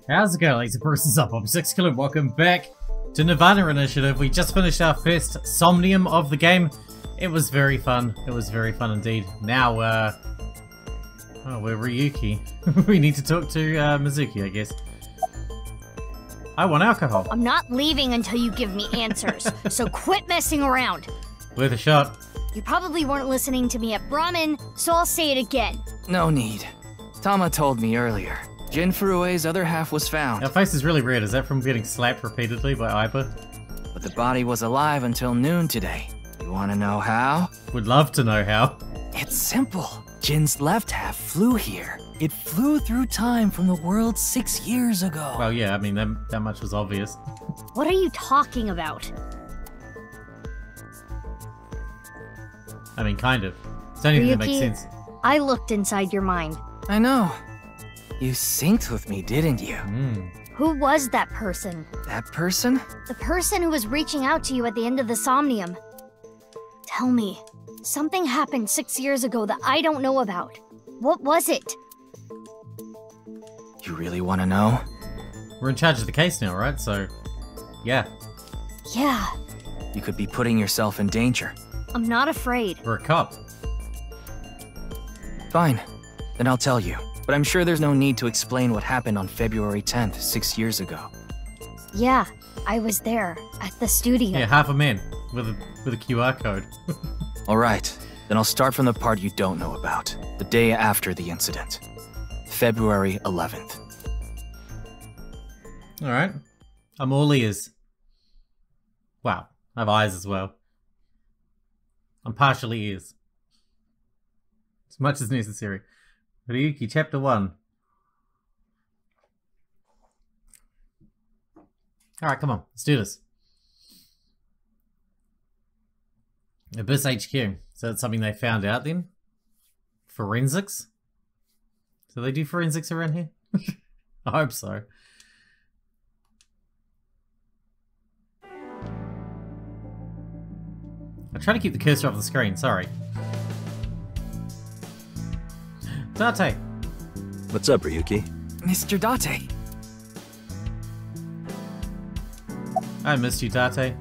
How's it going, ladies? Bruce is up. I'm Sixkilla. Welcome back to Nirvana Initiative. We just finished our first SOMNIUM of the game. It was very fun. It was very fun indeed. Now, oh, we're Ryuki. We need to talk to Mizuki, I guess. I want alcohol. I'm not leaving until you give me answers, so quit messing around. Worth a shot. You probably weren't listening to me at Brahmin, so I'll say it again. No need. Tama told me earlier. Jin Furue's other half was found. Our face is really red. Is that from getting slapped repeatedly by Aiba? But the body was alive until noon today. You want to know how? Would love to know how. It's simple. Jin's left half flew here. It flew through time from the world 6 years ago. Well, yeah, I mean, that much was obvious. What are you talking about? I mean, kind of. It's the only thing that makes Ryuki, sense. I looked inside your mind. I know. You synced with me, didn't you? Who was that person? That person? The person who was reaching out to you at the end of the SOMNIUM. Tell me, something happened 6 years ago that I don't know about. What was it? You really want to know? We're in charge of the case now, right? So, yeah. Yeah. You could be putting yourself in danger. I'm not afraid. We're a cop. Fine. Then I'll tell you. But I'm sure there's no need to explain what happened on February 10th, 6 years ago. Yeah, I was there, at the studio. Yeah, half a man with a QR code. Alright, then I'll start from the part you don't know about. The day after the incident. February 11th. Alright. I'm all ears. Wow, I have eyes as well. I'm partially ears. As much as necessary. Ryuki, Chapter 1. Alright, come on, let's do this. Abyss HQ. So that's something they found out then? Forensics? Do they do forensics around here? I hope so. I try to keep the cursor off the screen, sorry. Date. What's up, Ryuki? Mr. Date. I missed you, Date.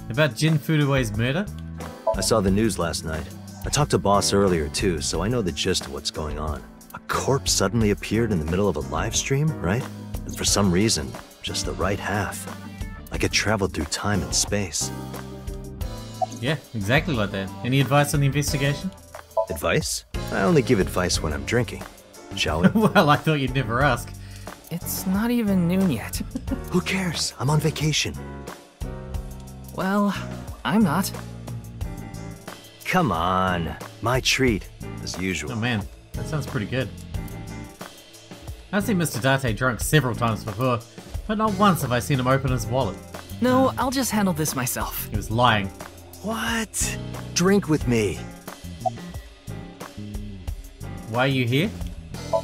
About Jin Furue's murder? I saw the news last night. I talked to Boss earlier too, so I know the gist of what's going on. A corpse suddenly appeared in the middle of a live stream, right? And for some reason, just the right half. Like it traveled through time and space. Yeah, exactly like that. Any advice on the investigation? Advice? I only give advice when I'm drinking. Shall we? Well, I thought you'd never ask. It's not even noon yet. Who cares? I'm on vacation. Well, I'm not. Come on. My treat, as usual. Oh man, that sounds pretty good. I've seen Mr. Date drunk several times before, but not once have I seen him open his wallet. No, I'll just handle this myself. He was lying. What? Drink with me. Why are you here?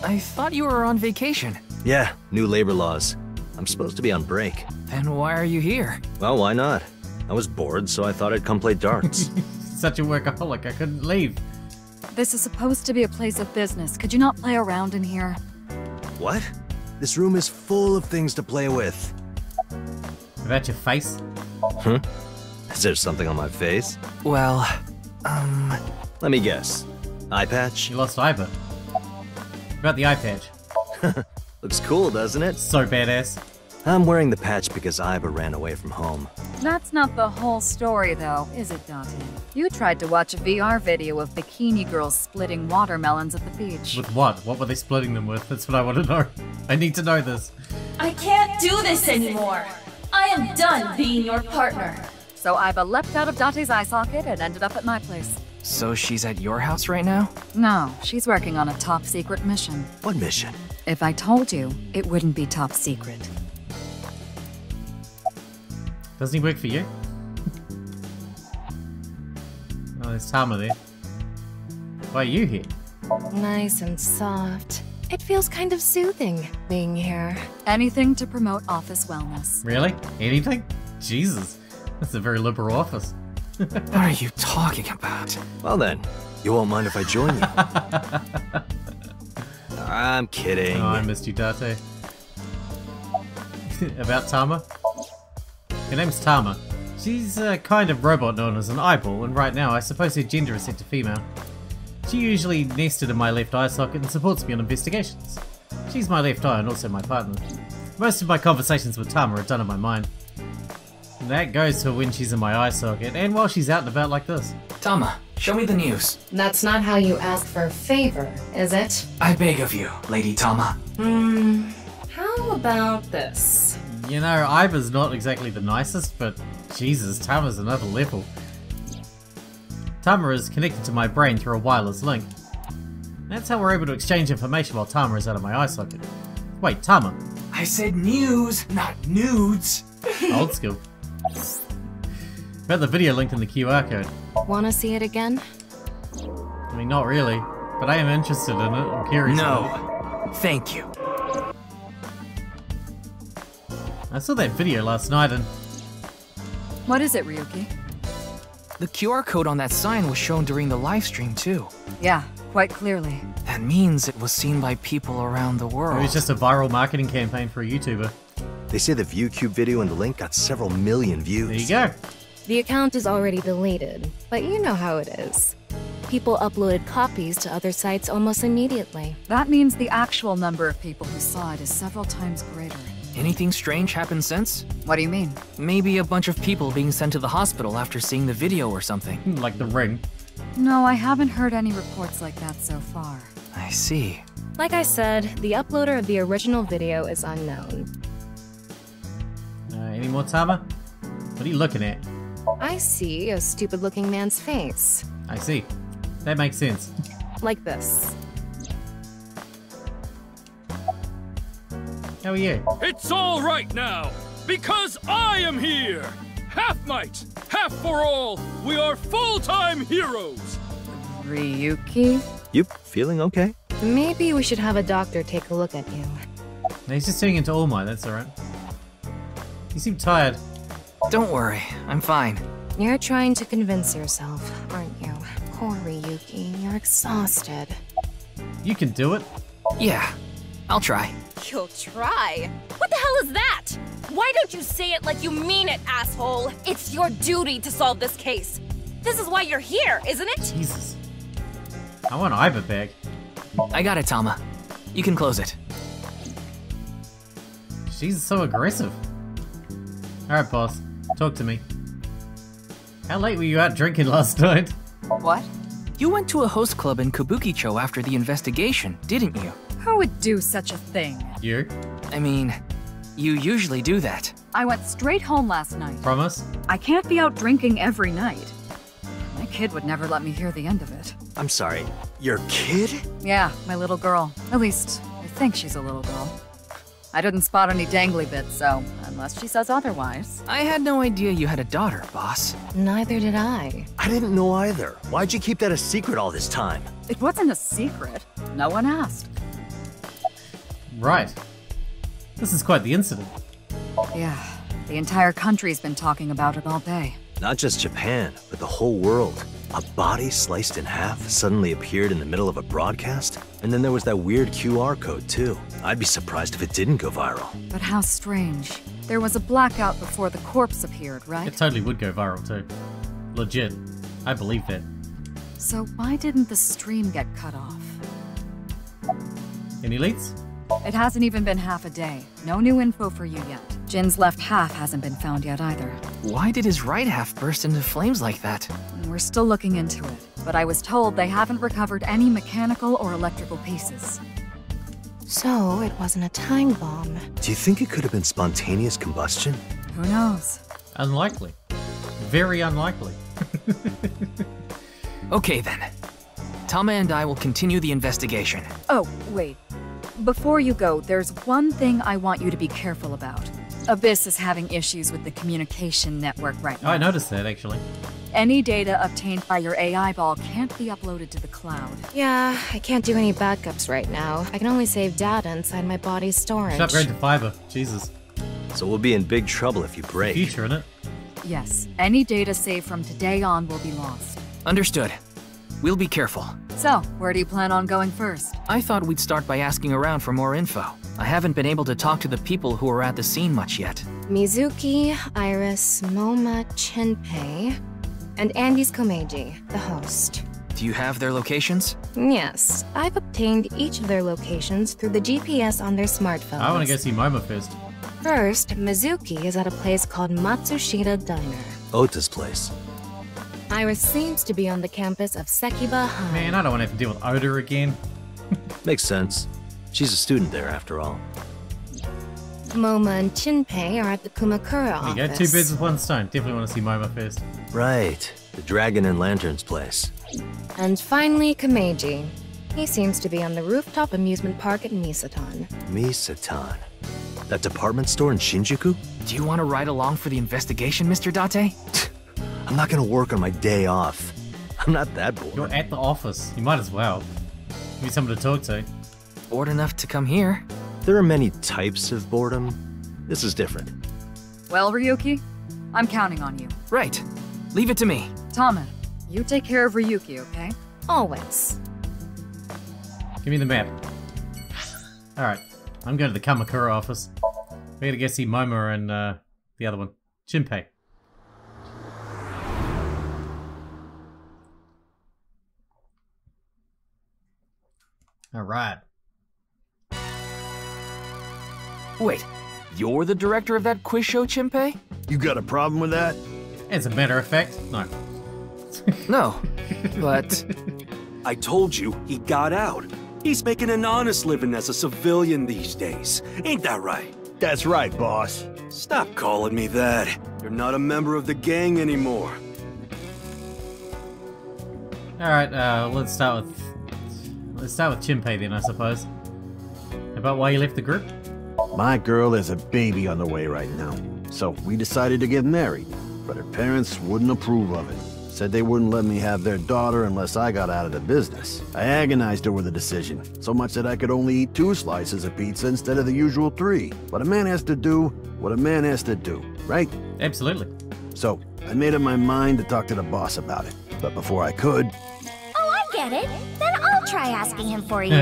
I thought you were on vacation. Yeah, new labor laws. I'm supposed to be on break. Then why are you here? Well, why not? I was bored, so I thought I'd come play darts. Such a workaholic, I couldn't leave. This is supposed to be a place of business. Could you not play around in here? What? This room is full of things to play with. About your face? Huh? Is there something on my face? Well, Let me guess. Eye patch? You lost Aiba. About the eye patch. Looks cool, doesn't it? So badass. I'm wearing the patch because Aiba ran away from home. That's not the whole story, though, is it, Date? You tried to watch a VR video of bikini girls splitting watermelons at the beach. With what? What were they splitting them with? That's what I want to know. I need to know this. I can't do this anymore. I am done being your partner. So Aiba leapt out of Date's eye socket and ended up at my place. so she's at your house right now? No, she's working on a top-secret mission. What mission? If I told you, it wouldn't be top secret. Doesn't he work for you? Oh, there's Tama there. Why are you here? Nice and soft. It feels kind of soothing being here. Anything to promote office wellness. Really? Anything? Jesus. That's a very liberal office. What are you talking about? Well then, you won't mind if I join you. I'm kidding. Oh, I missed you, Date. about Tama? Her name's Tama. She's a kind of robot known as an eyeball, and right now I suppose her gender is set to female. She usually nested in my left eye socket and supports me on investigations. She's my left eye and also my partner. Most of my conversations with Tama are done in my mind. And that goes for when she's in my eye socket and while she's out and about like this. Tama, show me the news. That's not how you ask for a favor, is it? I beg of you, Lady Tama. How about this? You know, Aiba's not exactly the nicest, but Jesus, Tama's another level. Tama is connected to my brain through a wireless link. That's how we're able to exchange information while Tama is out of my eye socket. Wait, Tama? I said news, not nudes. Old school. Got the video linked in the QR code. Wanna see it again? I mean, not really, but I am interested in it. I'm curious about No, thank you. it. I saw that video last night and... What is it, Ryuki? The QR code on that sign was shown during the live stream too. Yeah, quite clearly. That means it was seen by people around the world. It was just a viral marketing campaign for a YouTuber. They say the ViewCube video and the link got several million views. There you go. The account is already deleted, but you know how it is. People uploaded copies to other sites almost immediately. That means the actual number of people who saw it is several times greater. Anything strange happened since? What do you mean? Maybe a bunch of people being sent to the hospital after seeing the video or something. Like The Ring. No, I haven't heard any reports like that so far. I see. Like I said, the uploader of the original video is unknown. Any more, Tama? What are you looking at? I see a stupid-looking man's face. I see. That makes sense. Like this. How are you? It's all right now, because I am here! Half might, half for all, we are full-time heroes! Ryuki? You feeling okay? Maybe we should have a doctor take a look at you. No, he's just turning into All Might, that's alright. You seem tired. Don't worry, I'm fine. You're trying to convince yourself, aren't you? Poor Ryuki, you're exhausted. You can do it. Yeah, I'll try. You'll try? What the hell is that? Why don't you say it like you mean it, asshole? It's your duty to solve this case. This is why you're here, isn't it? Jesus. I want Aiba back. I got it, Tama. You can close it. She's so aggressive. Alright, boss. Talk to me. How late were you out drinking last night? What? You went to a host club in Kabukicho after the investigation, didn't you? Who would do such a thing? You? I mean, you usually do that. I went straight home last night. Promise? I can't be out drinking every night. My kid would never let me hear the end of it. I'm sorry, your kid? Yeah, my little girl. At least, I think she's a little girl. I didn't spot any dangly bits, so unless she says otherwise. I had no idea you had a daughter, boss. Neither did I. I didn't know either. Why'd you keep that a secret all this time? It wasn't a secret. No one asked. Right. This is quite the incident. Yeah, the entire country's been talking about it all day. Not just Japan, but the whole world. A body sliced in half suddenly appeared in the middle of a broadcast? And then there was that weird QR code too. I'd be surprised if it didn't go viral. But how strange. There was a blackout before the corpse appeared, right? It totally would go viral too. Legit. I believe that. So why didn't the stream get cut off? Any leads? It hasn't even been half a day. No new info for you yet. Jin's left half hasn't been found yet either. Why did his right half burst into flames like that? We're still looking into it, but I was told they haven't recovered any mechanical or electrical pieces. So, it wasn't a time bomb. Do you think it could have been spontaneous combustion? Who knows? Unlikely. Very unlikely. Okay then. Tama and I will continue the investigation. Oh, wait. Before you go, there's one thing I want you to be careful about. Abyss is having issues with the communication network right Oh, now. I noticed that actually. Any data obtained by your AI ball can't be uploaded to the cloud. Yeah, I can't do any backups right now. I can only save data inside my body's storage. Should upgrade to fiber. Jesus. So we'll be in big trouble if you break. Future, innit? Yes, any data saved from today on will be lost. Understood. We'll be careful. So, where do you plan on going first? I thought we'd start by asking around for more info. I haven't been able to talk to the people who were at the scene much yet. Mizuki, Iris, Moma, Chinpei, and Andy's Komeiji, the host. Do you have their locations? Yes, I've obtained each of their locations through the GPS on their smartphones. I want to go see Moma first. First, Mizuki is at a place called Matsushita Diner. Ota's place. Iris seems to be on the campus of Sekiba High. Man, I don't want to have to deal with Oda again. Makes sense. She's a student there, after all. Moma and Chinpei are at the Kumakura There office. you go, 2 birds with 1 stone. Definitely want to see Moma first. Right. The Dragon and Lantern's place. And finally, Komeiji. He seems to be on the rooftop amusement park at Misatan. Misatan. That department store in Shinjuku? Do you want to ride along for the investigation, Mr. Date? I'm not gonna work on my day off. I'm not that bored. You're at the office. You might as well. Give me someone to talk to. Bored enough to come here. There are many types of boredom. This is different. Well, Ryuki, I'm counting on you. Right. Leave it to me. Tama, you take care of Ryuki, okay? Always. Give me the map. Alright. I'm going to the Kamakura office. We gotta go see Moma and the other one. Chinpei. Alright. Wait, you're the director of that quiz show, Chinpei? You got a problem with that? As a matter of fact, no. No, but... I told you, he got out. He's making an honest living as a civilian these days. Ain't that right? That's right, boss. Stop calling me that. You're not a member of the gang anymore. Alright, let's start with Chinpei then, I suppose. About why you left the group? My girl has a baby on the way right now, so we decided to get married, but her parents wouldn't approve of it. Said they wouldn't let me have their daughter unless I got out of the business. I agonized over the decision, so much that I could only eat 2 slices of pizza instead of the usual 3. But a man has to do what a man has to do, right? Absolutely. So, I made up my mind to talk to the boss about it. But before I could... Oh, I get it. Then I'll try asking him for you.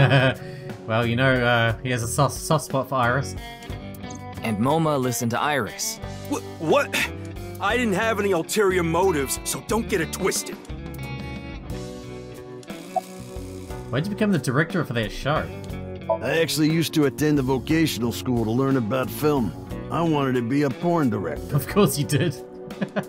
Well, you know, he has a soft spot for Iris. And Moma listened to Iris. What? I didn't have any ulterior motives, so don't get it twisted. Why'd you become the director for that show? I actually used to attend a vocational school to learn about film. I wanted to be a porn director. Of course you did.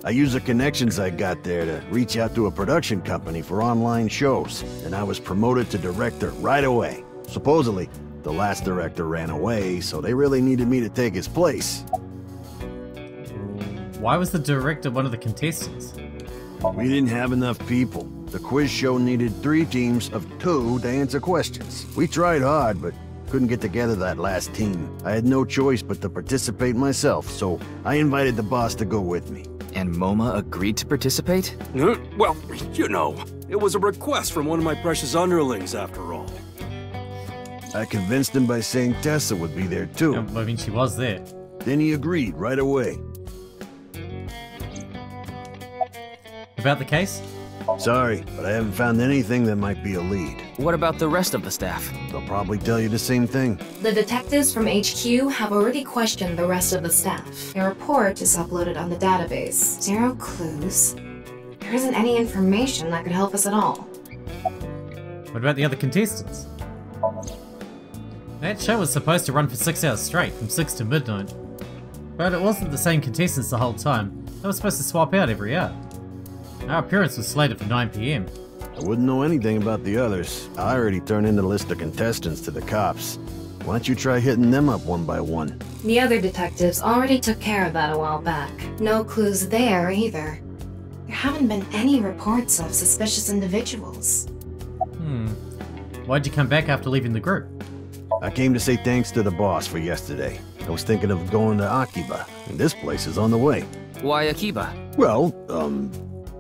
I used the connections I got there to reach out to a production company for online shows, and I was promoted to director right away. Supposedly, the last director ran away, so they really needed me to take his place. Why was the director one of the contestants? We didn't have enough people. The quiz show needed 3 teams of 2 to answer questions. We tried hard, but couldn't get together that last team. I had no choice but to participate myself, so I invited the boss to go with me. And Moma agreed to participate? Well, you know, it was a request from one of my precious underlings, after all. I convinced him by saying Tessa would be there too. I mean, she was there. Then he agreed right away. About the case? Sorry, but I haven't found anything that might be a lead. What about the rest of the staff? They'll probably tell you the same thing. The detectives from HQ have already questioned the rest of the staff. Their report is uploaded on the database. 0 clues. There isn't any information that could help us at all. What about the other contestants? That show was supposed to run for 6 hours straight, from 6 to midnight. But it wasn't the same contestants the whole time. They were supposed to swap out every hour. Our appearance was slated for 9 PM. I wouldn't know anything about the others. I already turned in the list of contestants to the cops. Why don't you try hitting them up one by one? The other detectives already took care of that a while back. No clues there either. There haven't been any reports of suspicious individuals. Why'd you come back after leaving the group? I came to say thanks to the boss for yesterday. I was thinking of going to Akiba, and this place is on the way. Why Akiba? Well,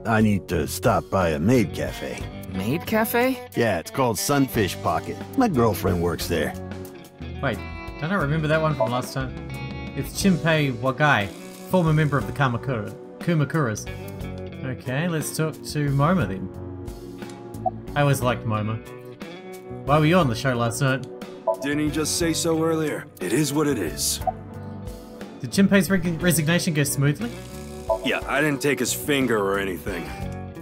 I need to stop by a maid cafe. Maid cafe? Yeah, it's called Sunfish Pocket. My girlfriend works there. Wait, don't I remember that one from last time? It's Chinpei Wagai, former member of the Kumakuras. Okay, let's talk to Moma then. I always liked Moma. Why were you on the show last night? Didn't he just say so earlier? It is what it is. Did Jinpei's resignation go smoothly? Yeah, I didn't take his finger or anything.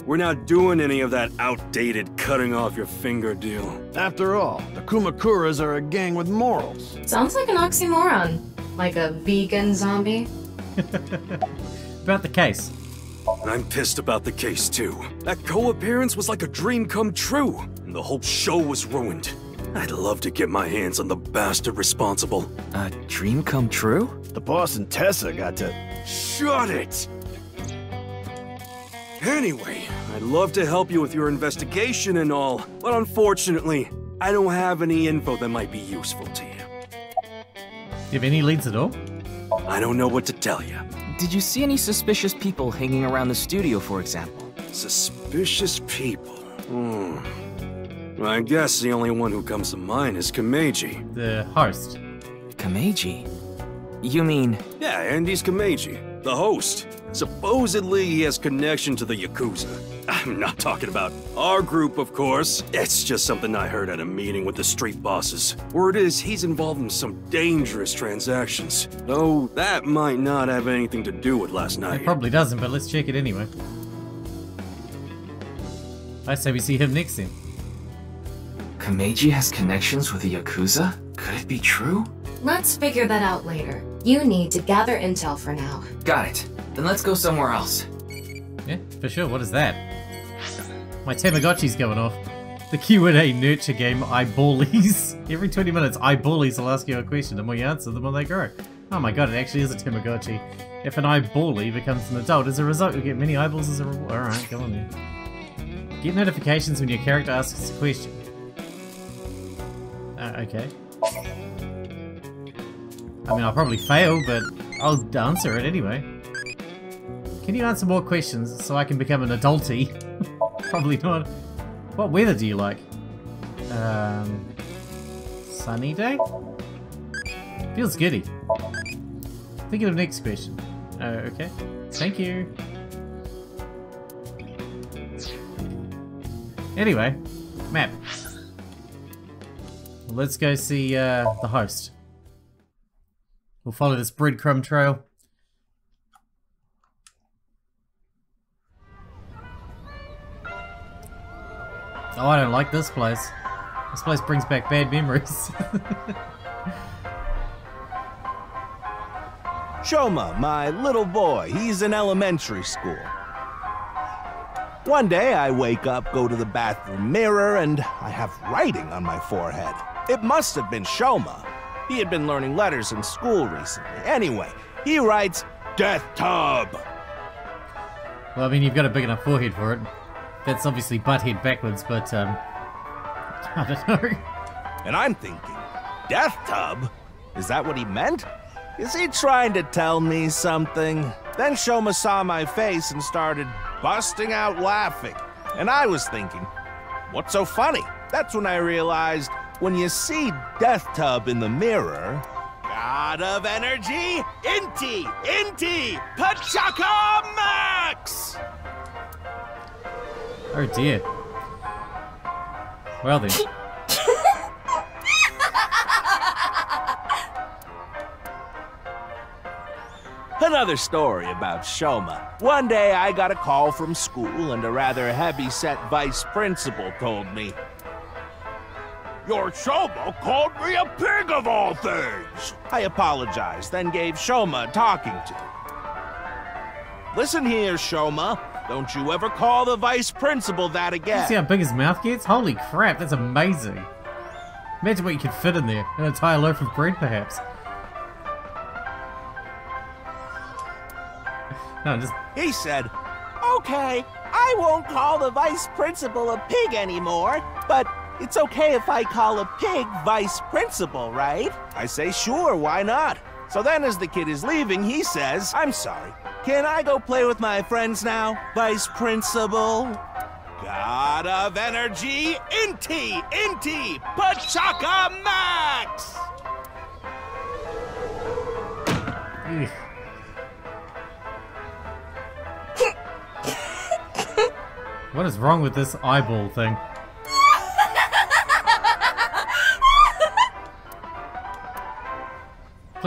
We're not doing any of that outdated cutting off your finger deal. After all, the Kumakuras are a gang with morals. Sounds like an oxymoron. Like a vegan zombie. About the case. And I'm pissed about the case too. That co-appearance was like a dream come true, and the whole show was ruined. I'd love to get my hands on the bastard responsible. A dream come true? The boss and Tessa got to... Shut it! Anyway, I'd love to help you with your investigation and all, but unfortunately, I don't have any info that might be useful to you. Do you have any leads at all? I don't know what to tell you. Did you see any suspicious people hanging around the studio, for example? Suspicious people? I guess the only one who comes to mind is Kameji. The host. Kameji? You mean... Yeah, Andy's Kameji, the host. Supposedly he has connection to the Yakuza. I'm not talking about our group, of course. It's just something I heard at a meeting with the street bosses. Word is he's involved in some dangerous transactions. Though that might not have anything to do with last night. It probably doesn't, but let's check it anyway. I say we see him next then. Kameji has connections with the Yakuza? Could it be true? Let's figure that out later. You need to gather intel for now. Got it. Then let's go somewhere else. Yeah, for sure. What is that? My Tamagotchi's going off. The Q&A nurture game, Eyeballies. Every 20 minutes, Eyeballies will ask you a question. The more you answer, the more they grow. Oh my god, it actually is a Tamagotchi. If an eyeballie becomes an adult, as a result, you'll get many eyeballs as a reward. Alright, go on then. Get notifications when your character asks a question. Okay. I mean, I'll probably fail, but I'll answer it anyway. Can you answer more questions so I can become an adulty? Probably not. What weather do you like? Sunny day? Feels goody. Thinking of next question. Okay. Thank you. Anyway, map. Let's go see the host. We'll follow this breadcrumb trail. Oh, I don't like this place. This place brings back bad memories. Shoma, my little boy, he's in elementary school. One day I wake up, go to the bathroom mirror, and I have writing on my forehead. It must have been Shoma. He had been learning letters in school recently. Anyway, he writes, Death Tub. Well, I mean, you've got a big enough forehead for it. That's obviously butthead backwards, but, I don't know. And I'm thinking, Death Tub? Is that what he meant? Is he trying to tell me something? Then Shoma saw my face and started busting out laughing. And I was thinking, what's so funny? That's when I realized, when you see Death Tub in the mirror, God of Energy, Inti, Pachaka Max! Oh dear. Well then. Another story about Shoma. One day I got a call from school and a rather heavy-set vice principal told me, Your Shoma called me a pig of all things! I apologized, then gave Shoma a talking to. Listen here, Shoma. Don't you ever call the vice principal that again. You see how big his mouth gets? Holy crap, that's amazing. Imagine what you could fit in there. An entire loaf of bread, perhaps. No, just... He said, Okay, I won't call the vice principal a pig anymore, but it's okay if I call a pig vice principal, right? I say, sure, why not? So then as the kid is leaving, he says, I'm sorry, can I go play with my friends now, vice principal? God of Energy, Inti, Pachaka Max! Eugh. What is wrong with this eyeball thing?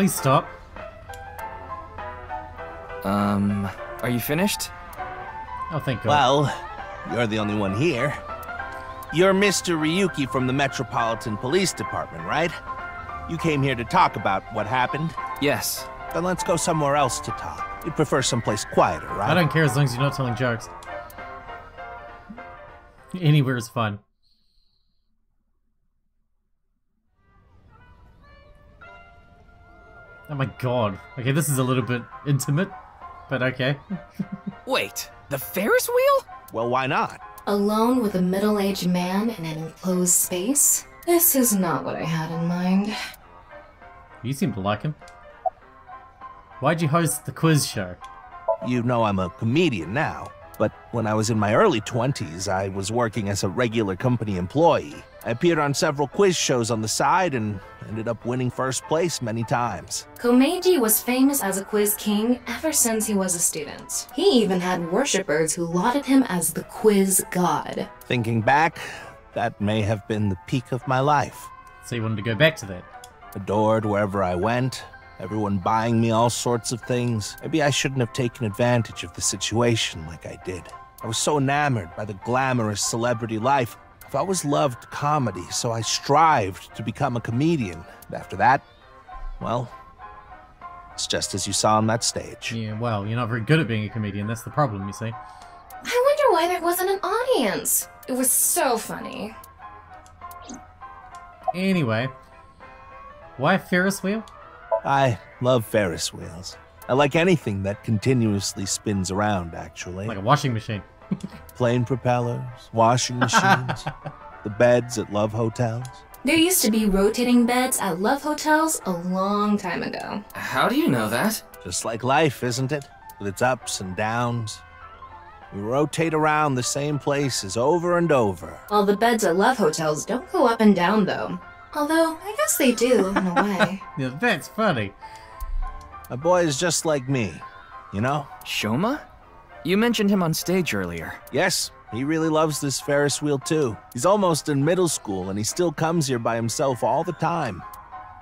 Please stop. Are you finished? Oh, thank God. Well, you're the only one here. You're Mr. Ryuki from the Metropolitan Police Department, right? You came here to talk about what happened? Yes. Then let's go somewhere else to talk. You'd prefer someplace quieter, right? I don't care as long as you're not telling jokes. Anywhere is fun. Oh my God. Okay, this is a little bit intimate, but okay. Wait, the Ferris wheel? Well, why not? Alone with a middle-aged man in an enclosed space? This is not what I had in mind. You seem to like him. Why'd you host the quiz show? You know I'm a comedian now, but when I was in my early 20s, I was working as a regular company employee. I appeared on several quiz shows on the side and ended up winning first place many times. Komeiji was famous as a quiz king ever since he was a student. He even had worshippers who lauded him as the quiz god. Thinking back, that may have been the peak of my life. So you wanted to go back to that? Adored wherever I went, everyone buying me all sorts of things. Maybe I shouldn't have taken advantage of the situation like I did. I was so enamored by the glamorous celebrity life. I've always loved comedy, so I strived to become a comedian. And after that, well, it's just as you saw on that stage. Yeah, well, you're not very good at being a comedian, that's the problem, you see. I wonder why there wasn't an audience. It was so funny. Anyway, why a Ferris wheel? I love Ferris wheels. I like anything that continuously spins around, actually. Like a washing machine. Plane propellers, washing machines, the beds at love hotels. There used to be rotating beds at love hotels a long time ago. How do you know that? Just like life, isn't it? With its ups and downs. We rotate around the same places over and over. Well, the beds at love hotels don't go up and down, though. Although, I guess they do, in a way. Yeah, that's funny. A boy is just like me, you know? Shoma? You mentioned him on stage earlier. Yes, he really loves this Ferris wheel too. He's almost in middle school and he still comes here by himself all the time.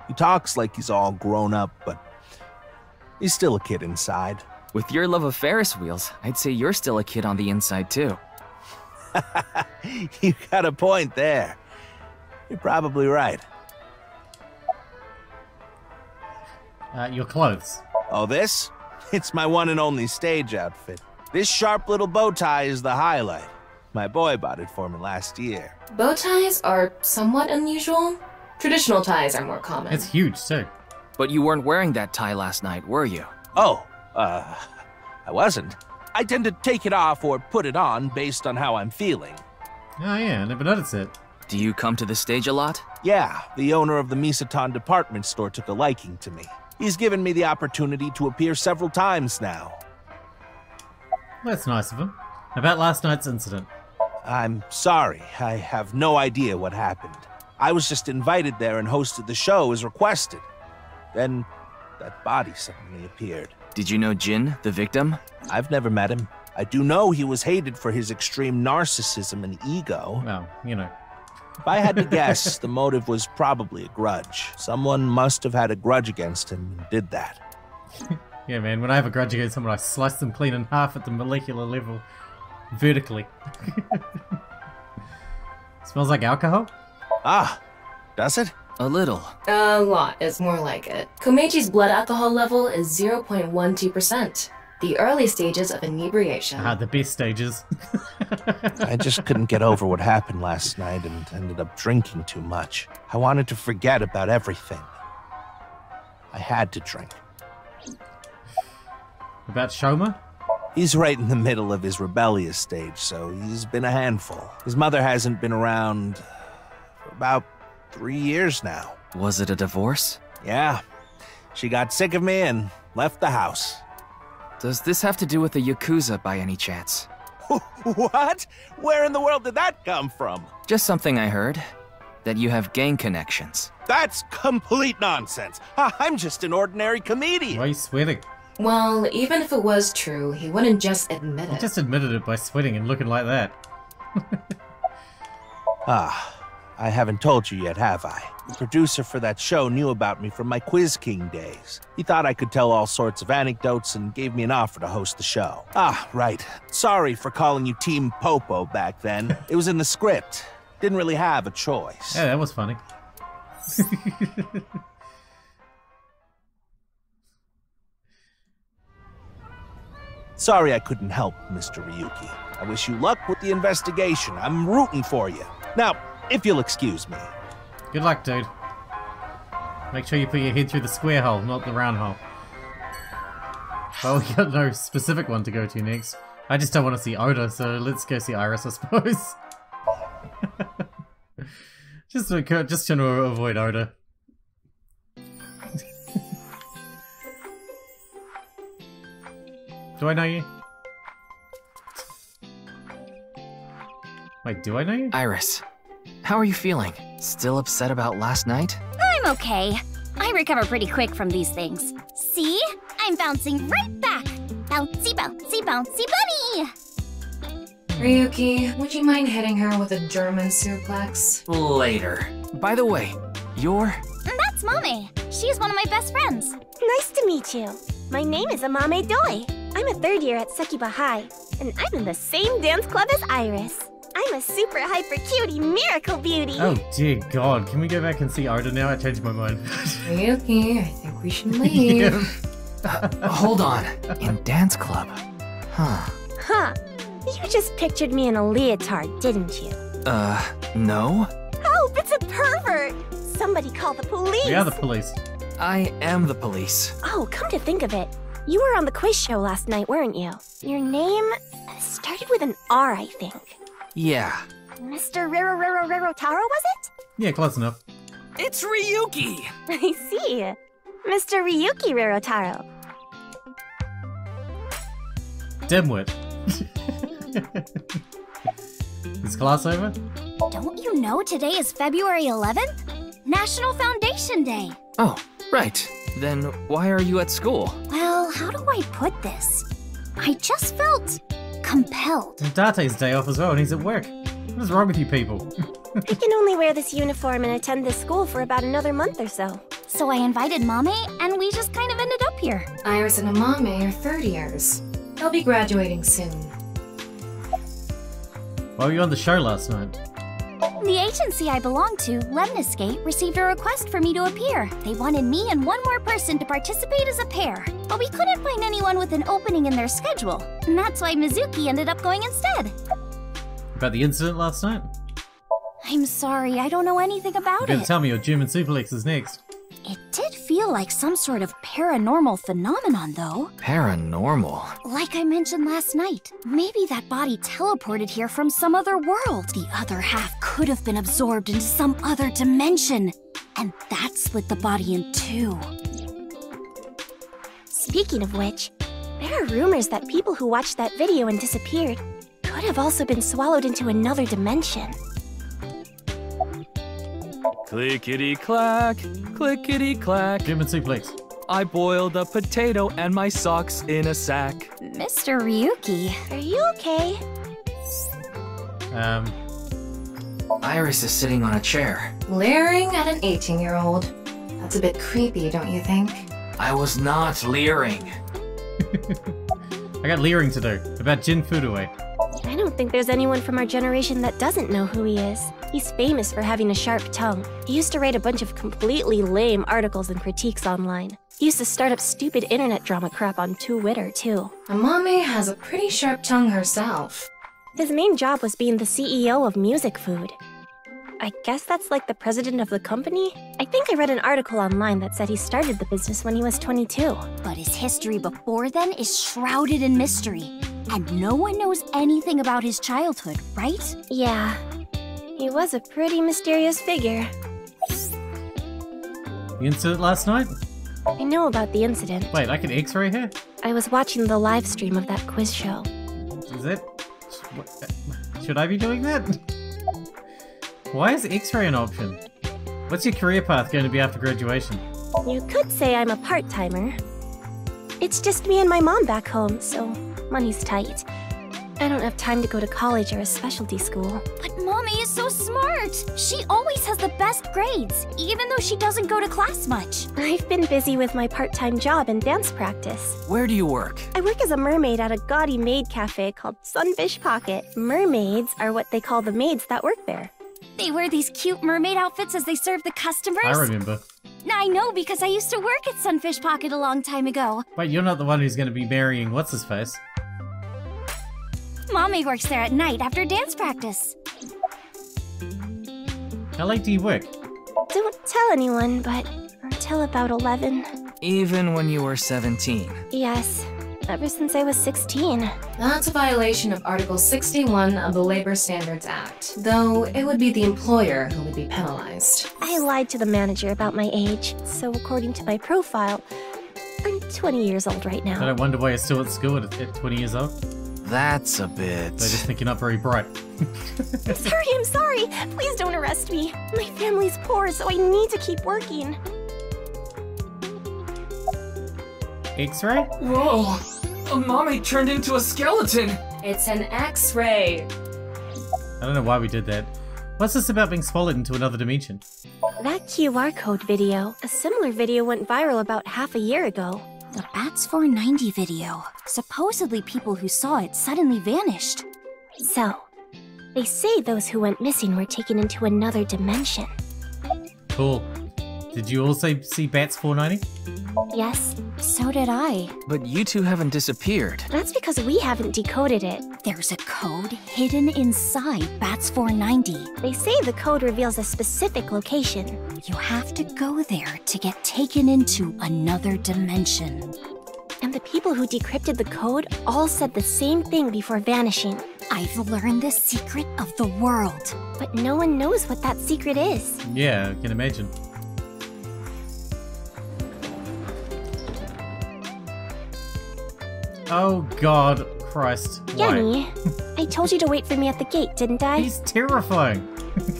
He talks like he's all grown up, but he's still a kid inside. With your love of Ferris wheels, I'd say you're still a kid on the inside too. You got a point there. You're probably right. Your clothes. Oh, this? It's my one and only stage outfit. This sharp little bow tie is the highlight. My boy bought it for me last year. Bow ties are somewhat unusual. Traditional ties are more common. It's huge, too. But you weren't wearing that tie last night, were you? Oh, I wasn't. I tend to take it off or put it on based on how I'm feeling. Oh yeah, I never noticed it. Do you come to the stage a lot? Yeah, the owner of the Misaton department store took a liking to me. He's given me the opportunity to appear several times now. That's nice of him. About last night's incident. I'm sorry, I have no idea what happened. I was just invited there and hosted the show as requested. Then, that body suddenly appeared. Did you know Jin, the victim? I've never met him. I do know he was hated for his extreme narcissism and ego. Well, you know. If I had to guess, the motive was probably a grudge. Someone must have had a grudge against him and did that. Yeah, man, when I have a grudge against someone, I slice them clean in half at the molecular level. Vertically. Smells like alcohol? Ah, does it? A little. A lot is more like it. Komeiji's blood alcohol level is 0.12%. The early stages of inebriation. The best stages. I just couldn't get over what happened last night and ended up drinking too much. I wanted to forget about everything. I had to drink. About Shoma? He's right in the middle of his rebellious stage, so he's been a handful. His mother hasn't been around for about 3 years now. Was it a divorce? Yeah. She got sick of me and left the house. Does this have to do with the Yakuza by any chance? What? Where in the world did that come from? Just something I heard. That you have gang connections. That's complete nonsense. I'm just an ordinary comedian. Why are you sweating? Well, even if it was true, he wouldn't just admit it. He just admitted it by sweating and looking like that. I haven't told you yet, have I? The producer for that show knew about me from my Quiz King days. He thought I could tell all sorts of anecdotes and gave me an offer to host the show. Ah, right. Sorry for calling you Team Popo back then. It was in the script. Didn't really have a choice. Yeah, that was funny. Sorry I couldn't help, Mr. Ryuki. I wish you luck with the investigation. I'm rooting for you. Now, if you'll excuse me. Good luck, dude. Make sure you put your head through the square hole, not the round hole. Well, we got no specific one to go to next. I just don't want to see Oda, so let's go see Iris, I suppose. just trying to avoid Oda. Do I know you? Wait, do I know you? Iris, how are you feeling? Still upset about last night? I'm okay. I recover pretty quick from these things. See? I'm bouncing right back. Bouncy, bouncy, bouncy bunny! Ryuki, would you mind hitting her with a German suplex? Later. By the way, you're... That's Mame. She's one of my best friends. Nice to meet you. My name is Amame Doi. I'm a third year at Sekiba High, and I'm in the same dance club as Iris. I'm a super hyper cutie miracle beauty. Oh dear God, can we go back and see Oda now? I changed my mind. Ryuki, I think we should leave. Hold on. In dance club? Huh. Huh. You just pictured me in a leotard, didn't you? No? Oh, it's a pervert! Somebody call the police! We are the police. I am the police. Oh, come to think of it. You were on the quiz show last night, weren't you? Your name started with an R, I think. Yeah. Mr. Rero Taro, was it? Yeah, close enough. It's Ryuki! I see. Mr. Ryuki Rerotaro. Dimwit. Is class over? Don't you know today is February 11th? National Foundation Day. Oh, right. Then why are you at school? Well, how do I put this? I just felt compelled. And Date's day off as well, and he's at work. What is wrong with you people? I can only wear this uniform and attend this school for about another month or so. So I invited Mame, and we just kind of ended up here. Iris and Amame are third years. They'll be graduating soon. Why were you on the show last night? The agency I belong to, Lemniscate, received a request for me to appear. They wanted me and one more person to participate as a pair, but we couldn't find anyone with an opening in their schedule. And that's why Mizuki ended up going instead. About the incident last night? I'm sorry, I don't know anything about You better it. tell me your German suplex is next. It did feel like some sort of paranormal phenomenon, though. Paranormal? Like I mentioned last night, maybe that body teleported here from some other world. The other half could have been absorbed into some other dimension, and that split the body in two. Speaking of which, there are rumors that people who watched that video and disappeared could have also been swallowed into another dimension. Clickety-clack, clickety-clack. German suplex. I boiled a potato and my socks in a sack. Mr. Ryuki. Are you okay? Iris is sitting on a chair. Leering at an 18-year-old. That's a bit creepy, don't you think? I was not leering. I got leering to do about Jin Furue. I don't think there's anyone from our generation that doesn't know who he is. He's famous for having a sharp tongue. He used to write a bunch of completely lame articles and critiques online. He used to start up stupid internet drama crap on Twitter, too. Amame has a pretty sharp tongue herself. His main job was being the CEO of Music Food. I guess that's like the president of the company? I think I read an article online that said he started the business when he was 22. But his history before then is shrouded in mystery. And no one knows anything about his childhood, right? Yeah. He was a pretty mysterious figure. The incident last night? I know about the incident. Wait, I can x-ray here? I was watching the live stream of that quiz show. Is it? Should I be doing that? Why is x-ray an option? What's your career path going to be after graduation? You could say I'm a part-timer. It's just me and my mom back home, so money's tight. I don't have time to go to college or a specialty school. But Mommy is so smart! She always has the best grades, even though she doesn't go to class much. I've been busy with my part-time job and dance practice. Where do you work? I work as a mermaid at a gaudy maid cafe called Sunfish Pocket. Mermaids are what they call the maids that work there. They wear these cute mermaid outfits as they serve the customers. I remember. I know, because I used to work at Sunfish Pocket a long time ago. Wait, you're not the one who's going to be marrying what's-his-face? Mommy works there at night after dance practice. How late do you work? Don't tell anyone, but until about 11. Even when you were 17? Yes, ever since I was 16. That's a violation of Article 61 of the Labor Standards Act, though it would be the employer who would be penalized. I lied to the manager about my age, so according to my profile, I'm 20 years old right now. I don't wonder why you're still at school at 20 years old. That's a bit... They just think you're not very bright. I'm sorry! Please don't arrest me. My family's poor, so I need to keep working. X-ray? Whoa! Mommy turned into a skeleton! It's an X-ray. I don't know why we did that. What's this about being swallowed into another dimension? That QR code video. A similar video went viral about half a year ago. The Bats 490 video. Supposedly people who saw it suddenly vanished. So, they say those who went missing were taken into another dimension. Cool. Did you also see Bats 490? Yes. So did I. But you two haven't disappeared. That's because we haven't decoded it. There's a code hidden inside Bats 490. They say the code reveals a specific location. You have to go there to get taken into another dimension. And the people who decrypted the code all said the same thing before vanishing. I've learned the secret of the world. But no one knows what that secret is. Yeah, I can imagine. Oh God, Christ. Jenny, I told you to wait for me at the gate, didn't I? He's terrifying.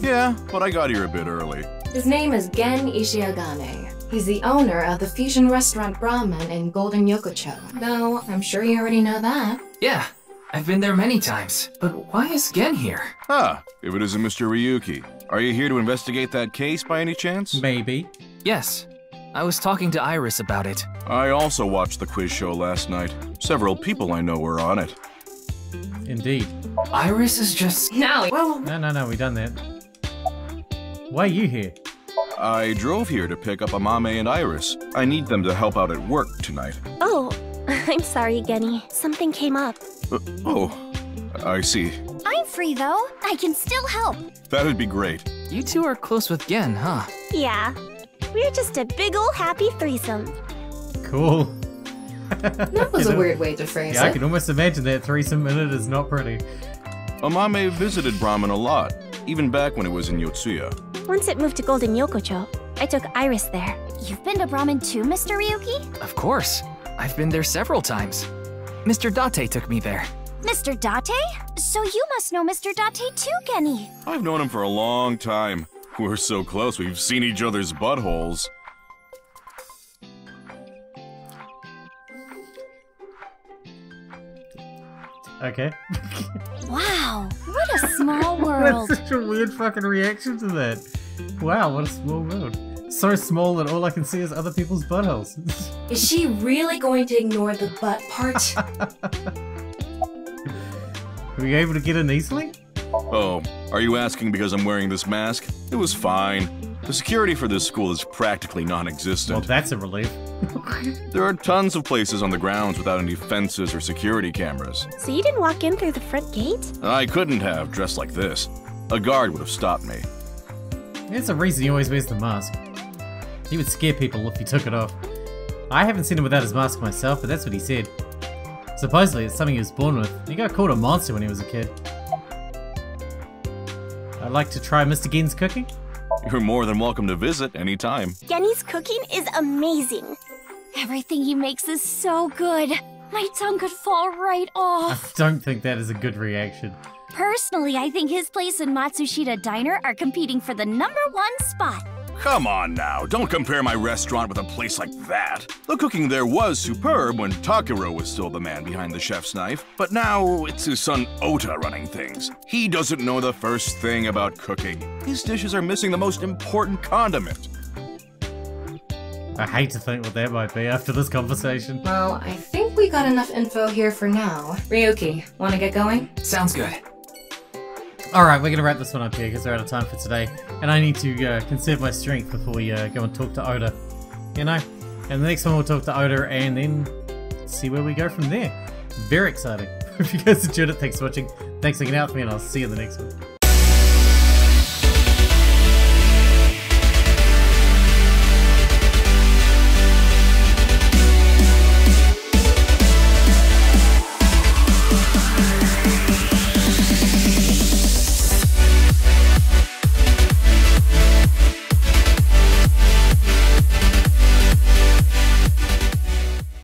Yeah, but I got here a bit early. His name is Gen Ishiagane. He's the owner of the fusion restaurant Brahman in Golden Yokocho. Though, I'm sure you already know that. Yeah, I've been there many times. But why is Gen here? Ah, if it isn't Mr. Ryuki. Are you here to investigate that case by any chance? Maybe. Yes. I was talking to Iris about it. I also watched the quiz show last night. Several people I know were on it. Indeed. Iris is just... No, well... No, we done that. Why are you here? I drove here to pick up Amame and Iris. I need them to help out at work tonight. Oh, I'm sorry, Genny. Something came up. Oh, I see. I'm free, though. I can still help. That'd be great. You two are close with Gen, huh? Yeah. We're just a big ol' happy threesome. Cool. That was a weird way to phrase it. Yeah, I can almost imagine that threesome, and it is not pretty. Amame visited Brahman a lot, even back when it was in Yotsuya. Once it moved to Golden Yokocho, I took Iris there. You've been to Brahman too, Mr. Ryuki? Of course. I've been there several times. Mr. Date took me there. Mr. Date? So you must know Mr. Date too, Genny. I've known him for a long time. We're so close, we've seen each other's buttholes. Okay. Wow, what a small world. That's such a weird fucking reaction to that. Wow, what a small world. So small that all I can see is other people's buttholes. Is she really going to ignore the butt part? Were you able to get in easily? Oh, are you asking because I'm wearing this mask? It was fine. The security for this school is practically non-existent. Well, that's a relief. There are tons of places on the grounds without any fences or security cameras. So you didn't walk in through the front gate? I couldn't have, dressed like this. A guard would have stopped me. There's a reason he always wears the mask. He would scare people if he took it off. I haven't seen him without his mask myself, but that's what he said. Supposedly, it's something he was born with. He got called a monster when he was a kid. I'd like to try Mr. Gen's cooking. You're more than welcome to visit anytime. Genny's cooking is amazing. Everything he makes is so good. My tongue could fall right off. I don't think that is a good reaction. Personally, I think his place and Matsushita Diner are competing for the #1 spot. come on now. Don't compare my restaurant with a place like that. The cooking there was superb when Takuro was still the man behind the chef's knife, but now it's his son Ota running things. He doesn't know the first thing about cooking. His dishes are missing the most important condiment. I hate to think what that might be after this conversation. Well, I think we got enough info here for now. Ryuki, wanna get going? Sounds good. Alright, we're gonna wrap this one up here because we're out of time for today. And I need to conserve my strength before we go and talk to Oda. You know? And the next one we'll talk to Oda and then see where we go from there. Very exciting. If you guys enjoyed it, thanks for watching. Thanks for hanging out with me and I'll see you in the next one.